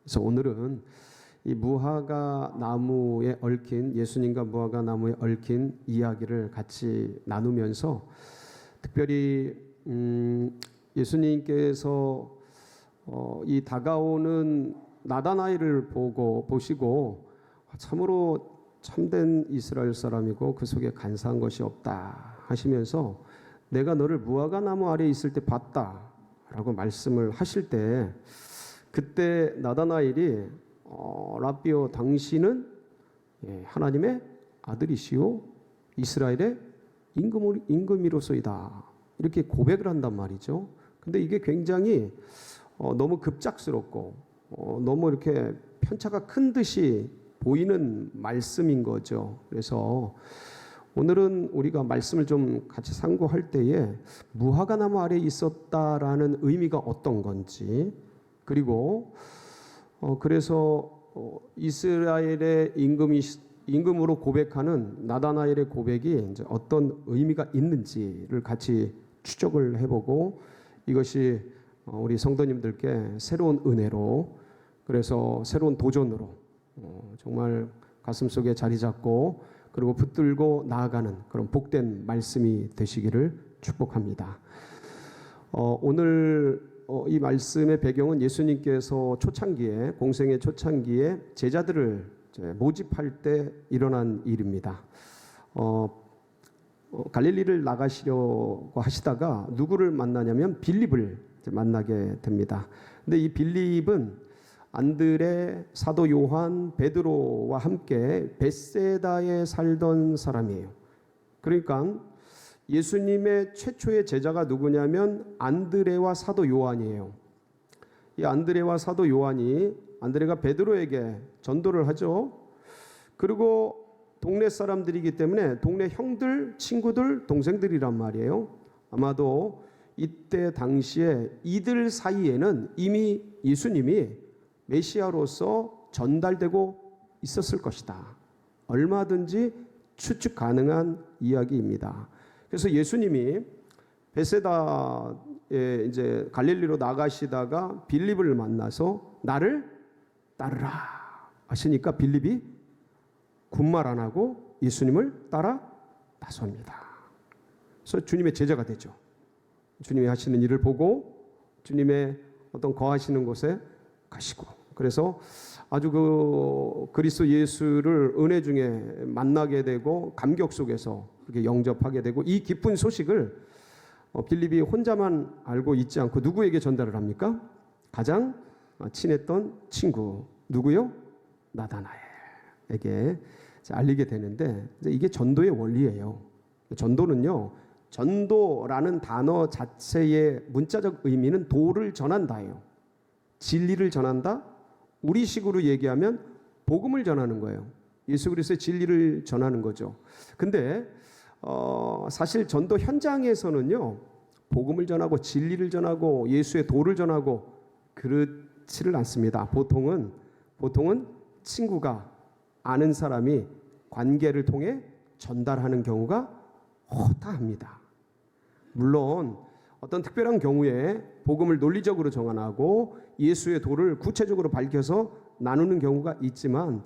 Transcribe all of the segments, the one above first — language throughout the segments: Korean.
그래서 오늘은 이 무화과 나무에 얽힌, 예수님과 무화과 나무에 얽힌 이야기를 같이 나누면서 특별히 예수님께서 이 다가오는 나다나엘을 보시고 참으로 참된 이스라엘 사람이고 그 속에 간사한 것이 없다 하시면서 내가 너를 무화과 나무 아래에 있을 때 봤다 라고 말씀을 하실 때, 그때 나다나엘이 라비오, 당신은 하나님의 아들이시오 이스라엘의 임금이로소이다 이렇게 고백을 한단 말이죠. 근데 이게 굉장히 너무 급작스럽고 너무 이렇게 편차가 큰 듯이 보이는 말씀인 거죠. 그래서 오늘은 우리가 말씀을 좀 같이 상고할 때에 무화과 나무 아래에 있었다라는 의미가 어떤 건지, 그리고 그래서 이스라엘의 임금으로 고백하는 나다나엘의 고백이 이제 어떤 의미가 있는지를 같이 추적을 해보고, 이것이 우리 성도님들께 새로운 은혜로, 그래서 새로운 도전으로 정말 가슴속에 자리 잡고 그리고 붙들고 나아가는 그런 복된 말씀이 되시기를 축복합니다. 오늘 이 말씀의 배경은 예수님께서 초창기에, 공생의 초창기에 제자들을 모집할 때 일어난 일입니다. 갈릴리를 나가시려고 하시다가 누구를 만나냐면 빌립을 만나게 됩니다. 근데 이 빌립은 안드레, 사도 요한, 베드로와 함께 벳세다에 살던 사람이에요. 그러니까 예수님의 최초의 제자가 누구냐면 안드레와 사도 요한이에요. 이 안드레와 사도 요한이, 안드레가 베드로에게 전도를 하죠. 그리고 동네 사람들이기 때문에 동네 형들, 친구들, 동생들이란 말이에요. 아마도 이때 당시에 이들 사이에는 이미 예수님이 메시아로서 전달되고 있었을 것이다. 얼마든지 추측 가능한 이야기입니다. 그래서 예수님이 벳세다에 이제 갈릴리로 나가시다가 빌립을 만나서 나를 따르라 하시니까 빌립이 군말 안 하고 예수님을 따라 나섭니다. 그래서 주님의 제자가 되죠. 주님이 하시는 일을 보고 주님의 어떤 거하시는 곳에 가시고, 그래서 아주 그리스도 예수를 은혜 중에 만나게 되고 감격 속에서 그렇게 영접하게 되고, 이 기쁜 소식을 빌립이 혼자만 알고 있지 않고 누구에게 전달을 합니까? 가장 친했던 친구, 누구요? 나다나엘에게 알리게 되는데, 이게 전도의 원리예요. 전도는요, 전도라는 단어 자체의 문자적 의미는 도를 전한다예요. 진리를 전한다? 우리식으로 얘기하면 복음을 전하는 거예요. 예수 그리스도의 진리를 전하는 거죠. 근데 사실 전도 현장에서는요, 복음을 전하고 진리를 전하고 예수의 도를 전하고 그렇지를 않습니다. 보통은 친구가, 아는 사람이 관계를 통해 전달하는 경우가 허다합니다. 물론 어떤 특별한 경우에 복음을 논리적으로 정하고 예수의 도를 구체적으로 밝혀서 나누는 경우가 있지만,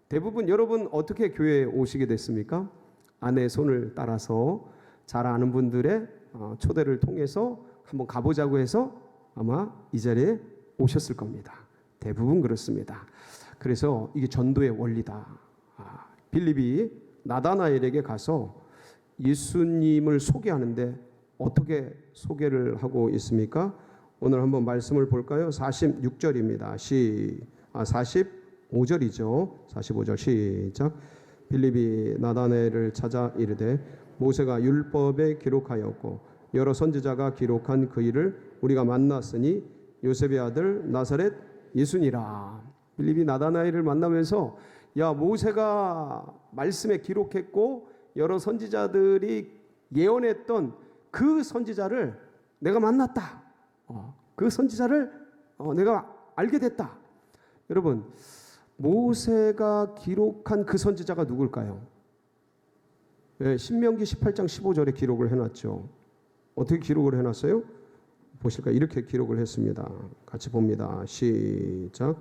대부분 여러분 어떻게 교회에 오시게 됐습니까? 아내의 손을 따라서 잘 아는 분들의 초대를 통해서 한번 가보자고 해서 아마 이 자리에 오셨을 겁니다. 대부분 그렇습니다. 그래서 이게 전도의 원리다. 빌립이 나다나엘에게 가서 예수님을 소개하는데 어떻게 소개를 하고 있습니까? 오늘 한번 말씀을 볼까요? 46절입니다. 45절이죠. 45절 시작. 빌립이 나다나엘을 찾아 이르되 모세가 율법에 기록하였고 여러 선지자가 기록한 그 일을 우리가 만났으니 요셉의 아들 나사렛 예수니라. 빌립이 나다나엘을 만나면서, 야, 모세가 말씀에 기록했고 여러 선지자들이 예언했던 그 선지자를 내가 만났다. 그 선지자를 내가 알게 됐다. 여러분, 모세가 기록한 그 선지자가 누굴까요? 신명기 18장 15절에 기록을 해놨죠. 어떻게 기록을 해놨어요? 보실까요? 이렇게 기록을 했습니다. 같이 봅니다. 시작.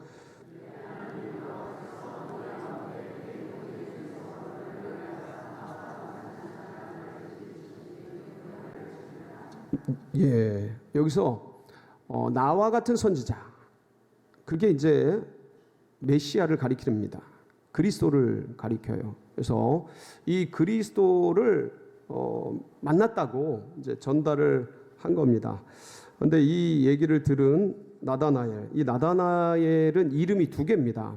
여기서 나와 같은 선지자, 그게 이제 메시아를 가리킵니다. 그리스도를 가리켜요. 그래서 이 그리스도를 만났다고 이제 전달을 한 겁니다. 그런데 이 얘기를 들은 나다나엘, 이 나다나엘은 이름이 두 개입니다.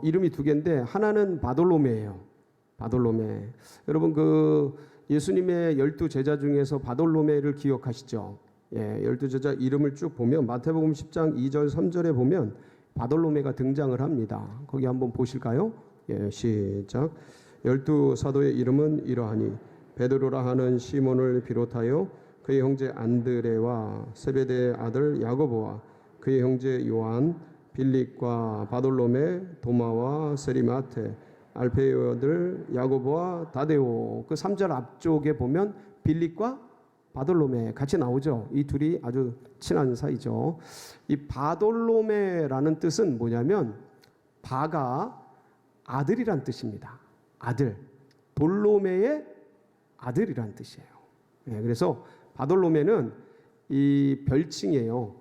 이름이 두 개인데 하나는 바돌로메예요. 바돌로메. 여러분 그 예수님의 12제자 중에서 바돌로메를 기억하시죠? 12제자 이름을 쭉 보면 마태복음 10장 2절 3절에 보면 바돌로메가 등장을 합니다. 거기 한번 보실까요? 시작. 12사도의 이름은 이러하니 베드로라 하는 시몬을 비롯하여 그의 형제 안드레와 세베대의 아들 야고보와 그의 형제 요한, 빌립과 바돌로메, 도마와 세리마테, 알페의 아들 야고보와 다데오. 그 3절 앞쪽에 보면 빌립과 바돌로메 같이 나오죠. 이 둘이 아주 친한 사이죠. 이 바돌로메라는 뜻은 뭐냐면 바가 아들이란 뜻입니다. 아들. 돌로메의 아들이란 뜻이에요. 그래서 바돌로메는 이 별칭이에요.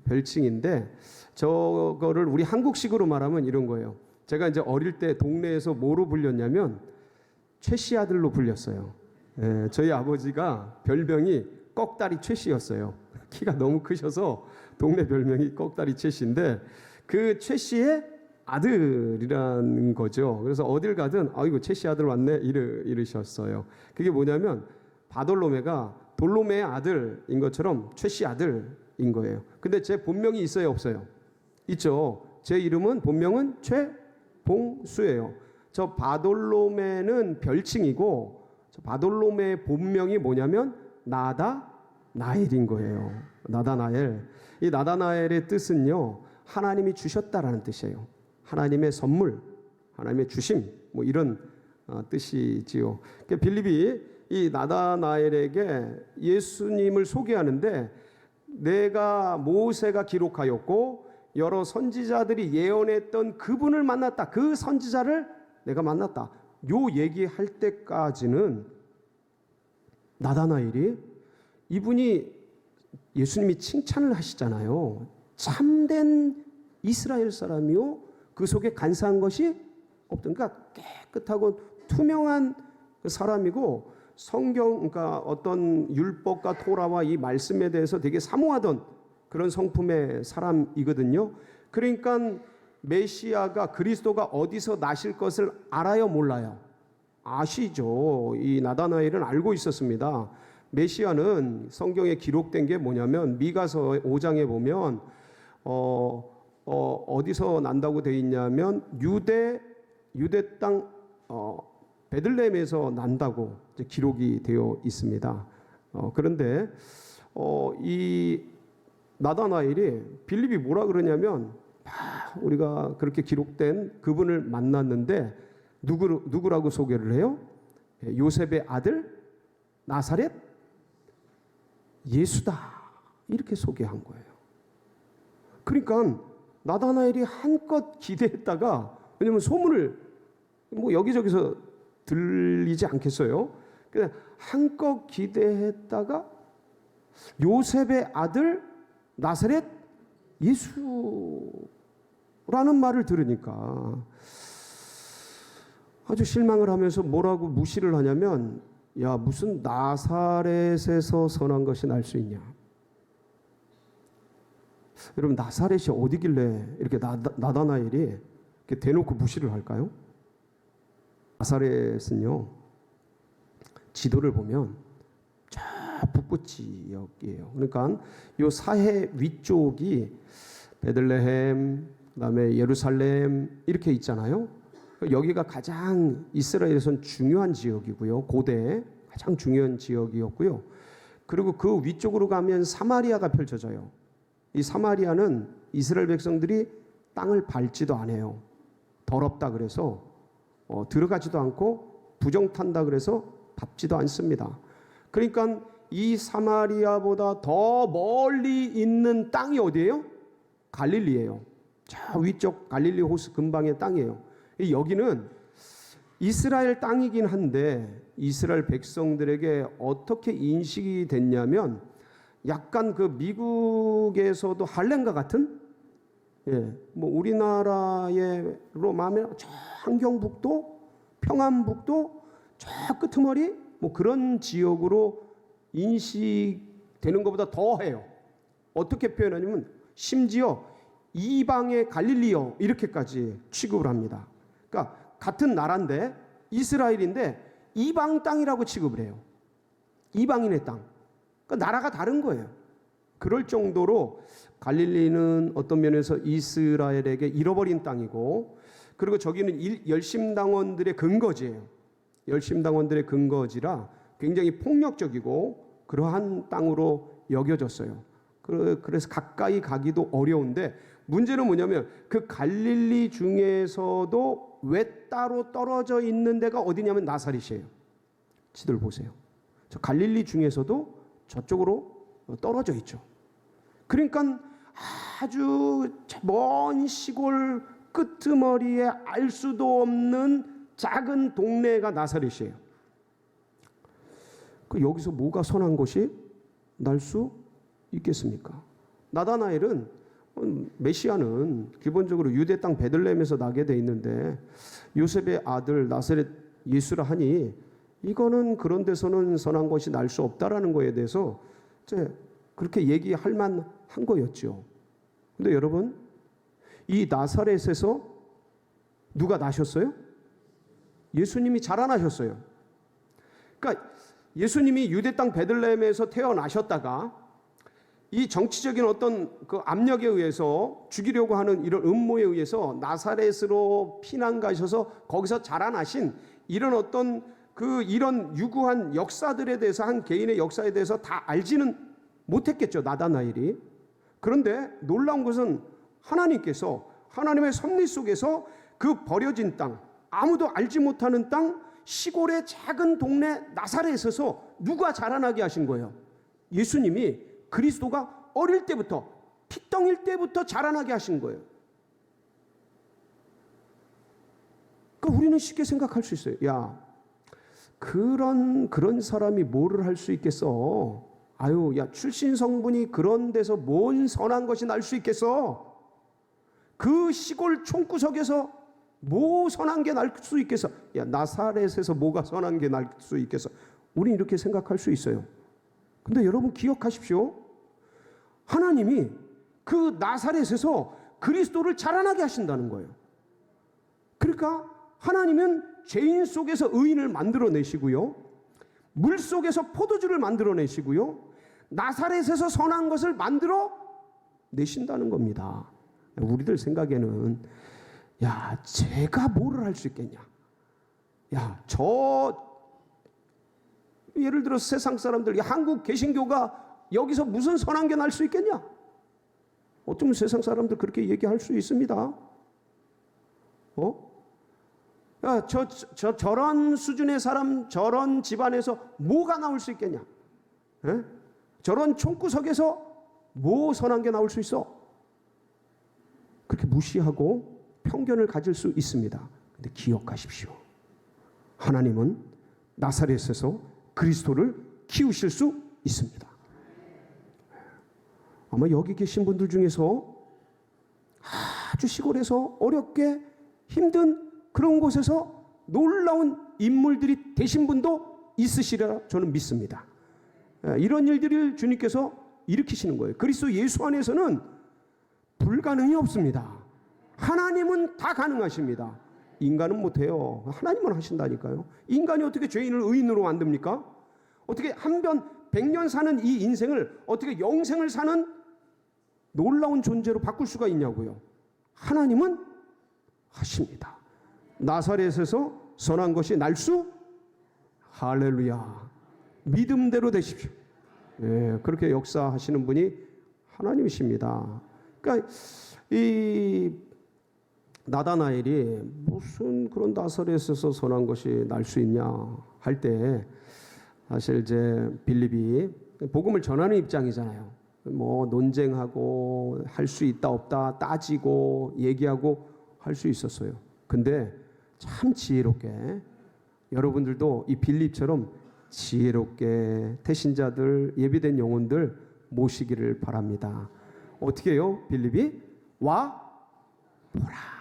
별칭인데 저거를 우리 한국식으로 말하면 이런 거예요. 제가 이제 어릴 때 동네에서 뭐로 불렸냐면 최씨 아들로 불렸어요. 저희 아버지가 별명이 꺽다리 최씨였어요. 키가 너무 크셔서 동네 별명이 꺽다리 최씨인데 그 최씨의 아들이라는 거죠. 그래서 어딜 가든 아이고 최씨 아들 왔네 이러셨어요. 그게 뭐냐면 바돌로메가 돌로메의 아들인 것처럼 최씨 아들인 거예요. 근데 제 본명이 있어요, 없어요? 있죠. 제 이름은 본명은 최봉수예요. 저 바돌로메는 별칭이고 저 바돌로메의 본명이 뭐냐면 나다나엘인 거예요. 나다나엘. 이 나다나엘의 뜻은요, 하나님이 주셨다라는 뜻이에요. 하나님의 선물, 하나님의 주심, 뭐 이런 뜻이지요. 그러니까 빌립이 이 나다나엘에게 예수님을 소개하는데 내가 모세가 기록하였고 여러 선지자들이 예언했던 그분을 만났다. 그 선지자를 내가 만났다. 요 얘기할 때까지는 나다나엘이 이분이 예수님이 칭찬을 하시잖아요. 참된 이스라엘 사람이요. 그 속에 간사한 것이 없던, 그러니까 깨끗하고 투명한 사람이고 성경, 그러니까 어떤 율법과 토라와 이 말씀에 대해서 되게 사모하던 그런 성품의 사람이거든요. 그러니까 메시아가 그리스도가 어디서 나실 것을 알아요, 몰라요? 아시죠. 이 나다나엘은 알고 있었습니다. 메시아는 성경에 기록된 게 뭐냐면 미가서 5장에 보면 어디서 난다고 되어 있냐면 유대 땅 베들레헴에서 난다고 이제 기록이 되어 있습니다. 그런데 이 나다나엘이 빌립이 뭐라 그러냐면 우리가 그렇게 기록된 그분을 만났는데 누구라고 소개를 해요? 요셉의 아들 나사렛 예수다 이렇게 소개한 거예요. 그러니까 나다나엘이 한껏 기대했다가, 왜냐면 소문을 뭐 여기저기서 들리지 않겠어요? 그냥 한껏 기대했다가 요셉의 아들 나사렛 예수라는 말을 들으니까 아주 실망을 하면서 뭐라고 무시를 하냐면, 야, 무슨 나사렛에서 선한 것이 날 수 있냐. 여러분, 나사렛이 어디길래 이렇게 나다나엘이 이렇게 대놓고 무시를 할까요? 나사렛은요, 지도를 보면 저 북부 지역이에요. 그러니까 요 사해 위쪽이 베들레헴, 그다음에 예루살렘 이렇게 있잖아요. 여기가 가장 이스라엘에선 중요한 지역이고요. 고대 가장 중요한 지역이었고요. 그리고 그 위쪽으로 가면 사마리아가 펼쳐져요. 이 사마리아는 이스라엘 백성들이 땅을 밟지도 않아요. 더럽다 그래서 들어가지도 않고 부정탄다 그래서 밟지도 않습니다. 그러니까 이 사마리아보다 더 멀리 있는 땅이 어디예요? 갈릴리예요. 저 위쪽 갈릴리 호수 근방의 땅이에요. 여기는 이스라엘 땅이긴 한데 이스라엘 백성들에게 어떻게 인식이 됐냐면 약간 그 미국에서도 할렘과 같은, 뭐 우리나라로 말하면 저 함경북도, 평안북도, 저 끄트머리 뭐 그런 지역으로 인식되는 것보다 더해요. 어떻게 표현하냐면 심지어 이방의 갈릴리요 이렇게까지 취급을 합니다. 그러니까 같은 나라인데 이스라엘인데 이방 땅이라고 취급을 해요. 이방인의 땅. 그러니까 나라가 다른 거예요. 그럴 정도로 갈릴리는 어떤 면에서 이스라엘에게 잃어버린 땅이고, 그리고 저기는 열심당원들의 근거지예요. 열심당원들의 근거지라 굉장히 폭력적이고 그러한 땅으로 여겨졌어요. 그래서 가까이 가기도 어려운데, 문제는 뭐냐면 그 갈릴리 중에서도 왜 따로 떨어져 있는 데가 어디냐면 나사렛이에요. 지도를 보세요. 저 갈릴리 중에서도 저쪽으로 떨어져 있죠. 그러니까 아주 먼 시골 끄트머리에 알 수도 없는 작은 동네가 나사렛이에요. 여기서 뭐가 선한 것이 날 수 있겠습니까? 나다나엘은, 메시아는 기본적으로 유대 땅 베들레헴에서 나게 돼 있는데 요셉의 아들 나사렛 예수라 하니 이거는 그런 데서는 선한 것이 날 수 없다라는 거에 대해서 이제 그렇게 얘기할 만한 거였죠. 근데 여러분, 이 나사렛에서 누가 나셨어요? 예수님이 자라나셨어요. 그러니까 예수님이 유대 땅 베들레헴에서 태어나셨다가 이 정치적인 어떤 그 압력에 의해서 죽이려고 하는 이런 음모에 의해서 나사렛으로 피난 가셔서 거기서 자라나신 이런 어떤 이런 유구한 역사들에 대해서, 한 개인의 역사에 대해서 다 알지는 못했겠죠, 나다나엘이. 그런데 놀라운 것은 하나님께서 하나님의 섭리 속에서 그 버려진 땅, 아무도 알지 못하는 땅, 시골의 작은 동네 나사렛에서 누가 자라나게 하신 거예요? 예수님이, 그리스도가 어릴 때부터, 피덩일 때부터 자라나게 하신 거예요. 그러니까 우리는 쉽게 생각할 수 있어요. 야, 그런 사람이 뭐를 할 수 있겠어? 아유, 야, 출신 성분이 그런 데서 뭔 선한 것이 날 수 있겠어? 그 시골 총구석에서 뭐 선한 게 날 수 있겠어? 야, 나사렛에서 뭐가 선한 게 날 수 있겠어? 우린 이렇게 생각할 수 있어요. 근데 여러분 기억하십시오. 하나님이 그 나사렛에서 그리스도를 자라나게 하신다는 거예요. 그러니까 하나님은 죄인 속에서 의인을 만들어내시고요, 물 속에서 포도주를 만들어내시고요, 나사렛에서 선한 것을 만들어내신다는 겁니다. 우리들 생각에는, 야, 제가 뭐를 할 수 있겠냐? 야, 예를 들어 세상 사람들, 한국 개신교가 여기서 무슨 선한 게 날 수 있겠냐? 어쩌면 세상 사람들 그렇게 얘기할 수 있습니다. 야, 저런 수준의 사람, 저런 집안에서 뭐가 나올 수 있겠냐? 에? 저런 총구석에서 뭐 선한 게 나올 수 있어? 그렇게 무시하고 편견을 가질 수 있습니다. 근데 기억하십시오. 하나님은 나사렛에서 그리스도를 키우실 수 있습니다. 아마 여기 계신 분들 중에서 아주 시골에서 어렵게 힘든 그런 곳에서 놀라운 인물들이 되신 분도 있으시리라 저는 믿습니다. 이런 일들을 주님께서 일으키시는 거예요. 그리스도 예수 안에서는 불가능이 없습니다. 하나님은 다 가능하십니다. 인간은 못해요. 하나님은 하신다니까요. 인간이 어떻게 죄인을 의인으로 만듭니까? 어떻게 한변 100년 사는 이 인생을 어떻게 영생을 사는 놀라운 존재로 바꿀 수가 있냐고요. 하나님은 하십니다. 나사렛에서 선한 것이 날 수, 할렐루야, 믿음대로 되십시오. 예, 그렇게 역사하시는 분이 하나님이십니다. 그러니까 이 나다나엘이 무슨 그런 나사렛에서 선한 것이 날 수 있냐 할 때, 사실 이제 빌립이 복음을 전하는 입장이잖아요. 뭐 논쟁하고 할 수 있다 없다 따지고 얘기하고 할 수 있었어요. 근데 참 지혜롭게 여러분들도 이 빌립처럼 지혜롭게 태신자들, 예비된 영혼들 모시기를 바랍니다. 어떻게 해요? 빌립이 와 보라.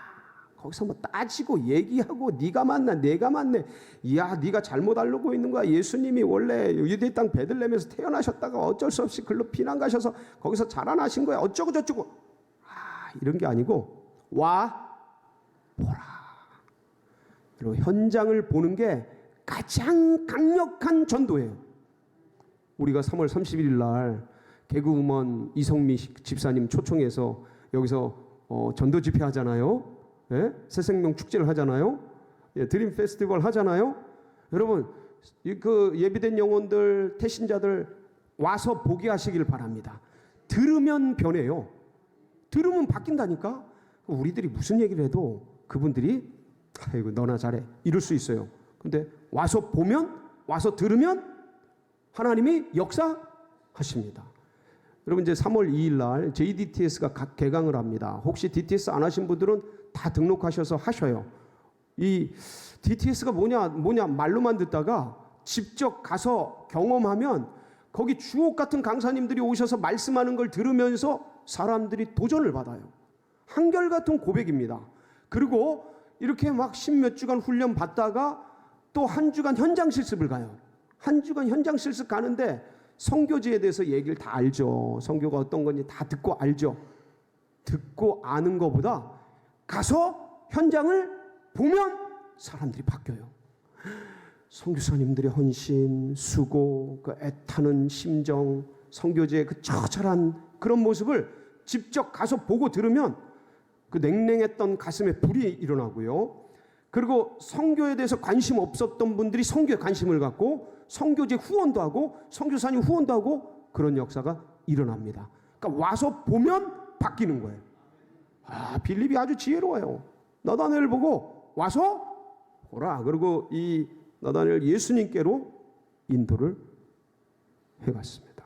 거기서 뭐 따지고 얘기하고 네가 맞나 내가 맞네. 야, 네가 잘못 알고 있는 거야. 예수님이 원래 유대 땅 베들레헴에서 태어나셨다가 어쩔 수 없이 글로 피난 가셔서 거기서 자라나신 거야. 어쩌고 저쩌고. 이런 게 아니고 와 보라. 그리고 현장을 보는 게 가장 강력한 전도예요. 우리가 3월 31일 날 개그우먼 이성미 집사님 초청해서 여기서 전도 집회 하잖아요. 예? 새생명 축제를 하잖아요. 예, 드림 페스티벌 하잖아요. 여러분 그 예비된 영혼들 태신자들 와서 보게 하시길 바랍니다. 들으면 변해요. 들으면 바뀐다니까. 우리들이 무슨 얘기를 해도 그분들이 아이고 너나 잘해 이럴 수 있어요. 근데 와서 보면, 와서 들으면 하나님이 역사하십니다. 여러분 이제 3월 2일 날 JDTS가 각 개강을 합니다. 혹시 DTS 안 하신 분들은 다 등록하셔서 하셔요. 이 DTS가 뭐냐 말로만 듣다가 직접 가서 경험하면 거기 주옥 같은 강사님들이 오셔서 말씀하는 걸 들으면서 사람들이 도전을 받아요. 한결같은 고백입니다. 그리고 이렇게 막 10몇 주간 훈련 받다가 또 한 주간 현장 실습을 가요. 한 주간 현장 실습 가는데 선교지에 대해서 얘기를 다 알죠. 선교가 어떤 건지 다 듣고 알죠. 듣고 아는 것보다 가서 현장을 보면 사람들이 바뀌어요. 선교사님들의 헌신, 수고, 그 애타는 심정, 선교지의 그 처절한 그런 모습을 직접 가서 보고 들으면 그 냉랭했던 가슴에 불이 일어나고요. 그리고 선교에 대해서 관심 없었던 분들이 선교에 관심을 갖고 선교제 후원도 하고 선교사님 후원도 하고 그런 역사가 일어납니다. 그러니까 와서 보면 바뀌는 거예요. 빌립이 아주 지혜로워요. 나다나엘을 보고 와서 보라. 그리고 이 나다나엘 예수님께로 인도를 해갔습니다.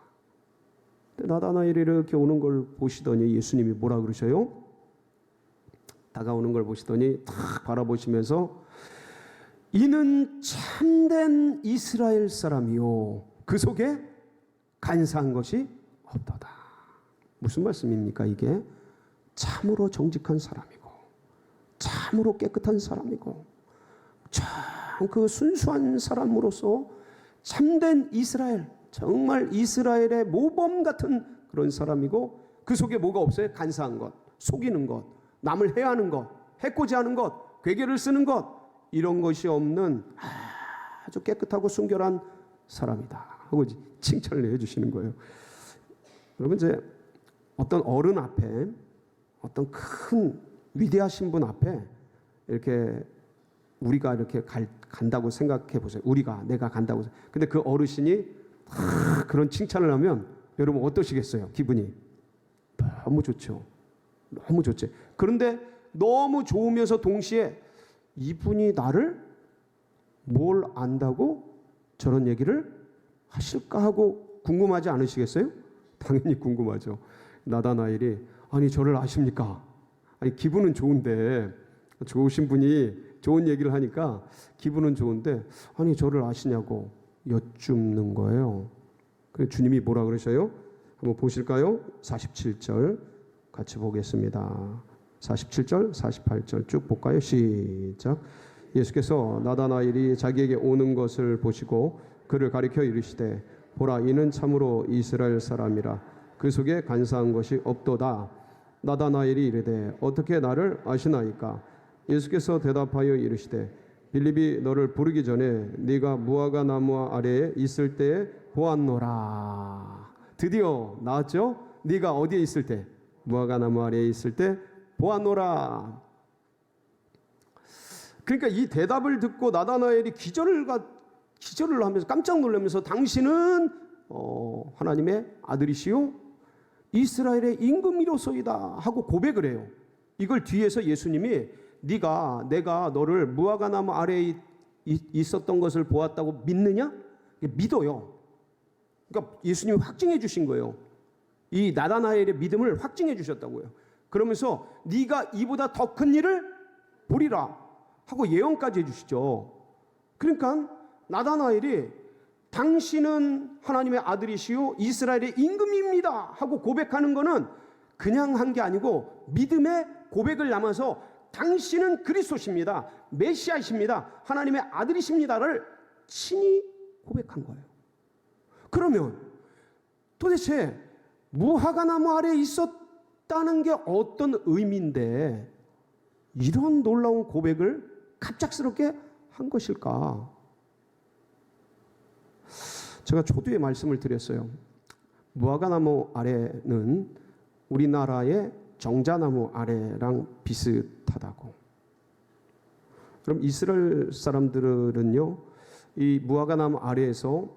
근데 나다나엘이 이렇게 오는 걸 보시더니 예수님이 뭐라 그러셔요? 다가오는 걸 보시더니 탁 바라보시면서 이는 참된 이스라엘 사람이요 그 속에 간사한 것이 없도다. 무슨 말씀입니까 이게? 참으로 정직한 사람이고 참으로 깨끗한 사람이고 참 그 순수한 사람으로서 참된 이스라엘, 정말 이스라엘의 모범 같은 그런 사람이고 그 속에 뭐가 없어요? 간사한 것, 속이는 것, 남을 해하는 것, 해코지 하는 것, 괴계를 쓰는 것 이런 것이 없는 아주 깨끗하고 순결한 사람이다 하고 칭찬을 해주시는 거예요. 여러분 이제 어떤 어른 앞에 어떤 큰 위대하신 분 앞에 이렇게 우리가 이렇게 간다고 생각해 보세요. 내가 간다고. 근데 그 어르신이 그런 칭찬을 하면 여러분 어떠시겠어요? 기분이 너무 좋죠. 너무 좋지. 그런데 너무 좋으면서 동시에 이분이 나를 뭘 안다고 저런 얘기를 하실까 하고 궁금하지 않으시겠어요? 당연히 궁금하죠. 나다나엘이 아니 저를 아십니까? 아니 기분은 좋은데 좋으신 분이 좋은 얘기를 하니까 기분은 좋은데 아니 저를 아시냐고 여쭙는 거예요. 그래서 주님이 뭐라 그러셔요? 한번 보실까요? 47절 같이 보겠습니다. 47절, 48절 쭉 볼까요? 시작. 예수께서 나다나엘이 자기에게 오는 것을 보시고 그를 가리켜 이르시되 보라 이는 참으로 이스라엘 사람이라 그 속에 간사한 것이 없도다. 나다나엘이 이르되 어떻게 나를 아시나이까? 예수께서 대답하여 이르시되 빌립이 너를 부르기 전에 네가 무화과 나무 아래에 있을 때에 보았노라. 드디어 나왔죠? 네가 어디에 있을 때? 무화과 나무 아래에 있을 때 보았노라. 그러니까 이 대답을 듣고 나다나엘이 기절을 하면서 깜짝 놀라면서 당신은 하나님의 아들이시요 이스라엘의 임금이로소이다 하고 고백을 해요. 이걸 뒤에서 예수님이 내가 너를 무화과 나무 아래에 있었던 것을 보았다고 믿느냐? 믿어요. 그러니까 예수님이 확증해 주신 거예요. 이 나다나엘의 믿음을 확증해 주셨다고요. 그러면서 네가 이보다 더 큰 일을 보리라 하고 예언까지 해주시죠. 그러니까 나다나엘이 당신은 하나님의 아들이시요 이스라엘의 임금입니다 하고 고백하는 거는 그냥 한 게 아니고 믿음의 고백을 남아서 당신은 그리스도십니다, 메시아이십니다, 하나님의 아들이십니다를 친히 고백한 거예요. 그러면 도대체 무화과나무 아래에 있었다는 게 어떤 의미인데 이런 놀라운 고백을 갑작스럽게 한 것일까? 제가 초두에 말씀을 드렸어요. 무화과나무 아래는 우리나라의 정자나무 아래랑 비슷하다고. 그럼 이스라엘 사람들은요, 이 무화과나무 아래에서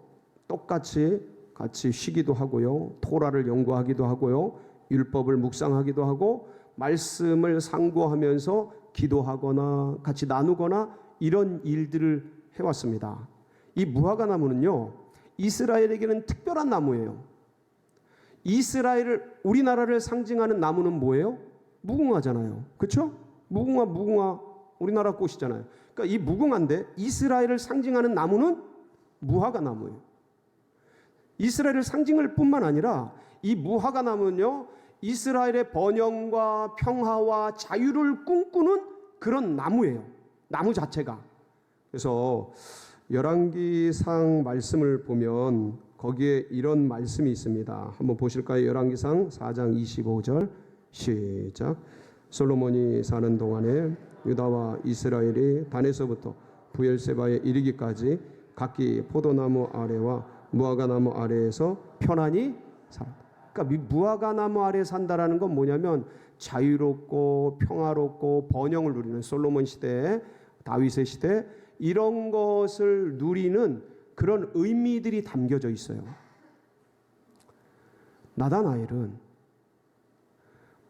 똑같이 같이 쉬기도 하고요, 토라를 연구하기도 하고요, 율법을 묵상하기도 하고 말씀을 상고하면서 기도하거나 같이 나누거나 이런 일들을 해왔습니다. 이 무화과나무는요, 이스라엘에게는 특별한 나무예요. 이스라엘을, 우리나라를 상징하는 나무는 뭐예요? 무궁화잖아요. 그렇죠? 무궁화 우리나라 꽃이잖아요. 그러니까 이 무궁화인데 이스라엘을 상징하는 나무는 무화과나무예요. 이스라엘을 상징할 뿐만 아니라 이 무화과나무는요, 이스라엘의 번영과 평화와 자유를 꿈꾸는 그런 나무예요. 나무 자체가. 그래서 열왕기상 말씀을 보면 거기에 이런 말씀이 있습니다. 한번 보실까요? 열왕기상 4장 25절 시작. 솔로몬이 사는 동안에 유다와 이스라엘이 단에서부터 부엘세바에 이르기까지 각기 포도나무 아래와 무화과나무 아래에서 편안히 살았다. 그러니까 무화과나무 아래 산다라는 건 뭐냐면 자유롭고 평화롭고 번영을 누리는, 솔로몬 시대, 다윗의 시대, 이런 것을 누리는 그런 의미들이 담겨져 있어요. 나다나엘은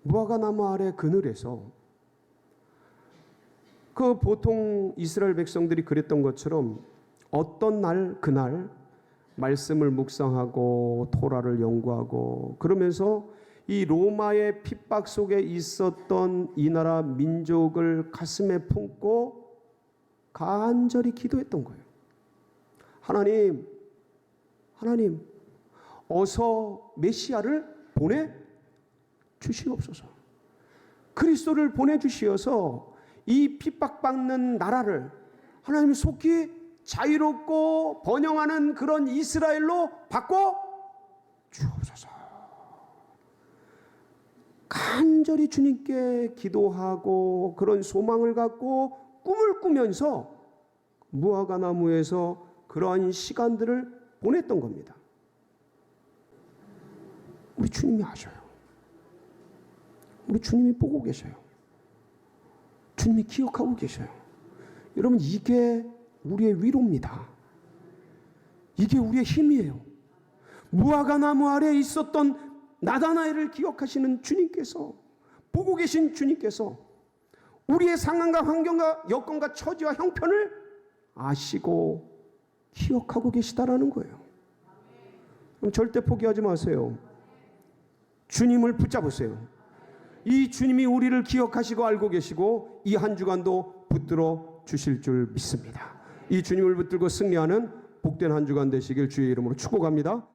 무화과나무 아래 그늘에서 그 보통 이스라엘 백성들이 그랬던 것처럼 어떤 날 그날 말씀을 묵상하고 토라를 연구하고 그러면서 이 로마의 핍박 속에 있었던 이 나라 민족을 가슴에 품고 간절히 기도했던 거예요. 하나님, 어서 메시아를 보내주시옵소서. 그리스도를 보내주시어서 이 핍박받는 나라를 하나님 속히 자유롭고 번영하는 그런 이스라엘로 바꿔 주옵소서. 간절히 주님께 기도하고 그런 소망을 갖고 꿈을 꾸면서 무화과나무에서 그러한 시간들을 보냈던 겁니다. 우리 주님이 아셔요. 우리 주님이 보고 계셔요. 주님이 기억하고 계셔요. 여러분, 이게 우리의 위로입니다. 이게 우리의 힘이에요. 무화과나무 아래에 있었던 나다나엘을 기억하시는 주님께서, 보고 계신 주님께서 우리의 상황과 환경과 여건과 처지와 형편을 아시고 기억하고 계시다라는 거예요. 그럼 절대 포기하지 마세요. 주님을 붙잡으세요. 이 주님이 우리를 기억하시고 알고 계시고 이 한 주간도 붙들어 주실 줄 믿습니다. 이 주님을 붙들고 승리하는 복된 한 주간 되시길 주의 이름으로 축복합니다.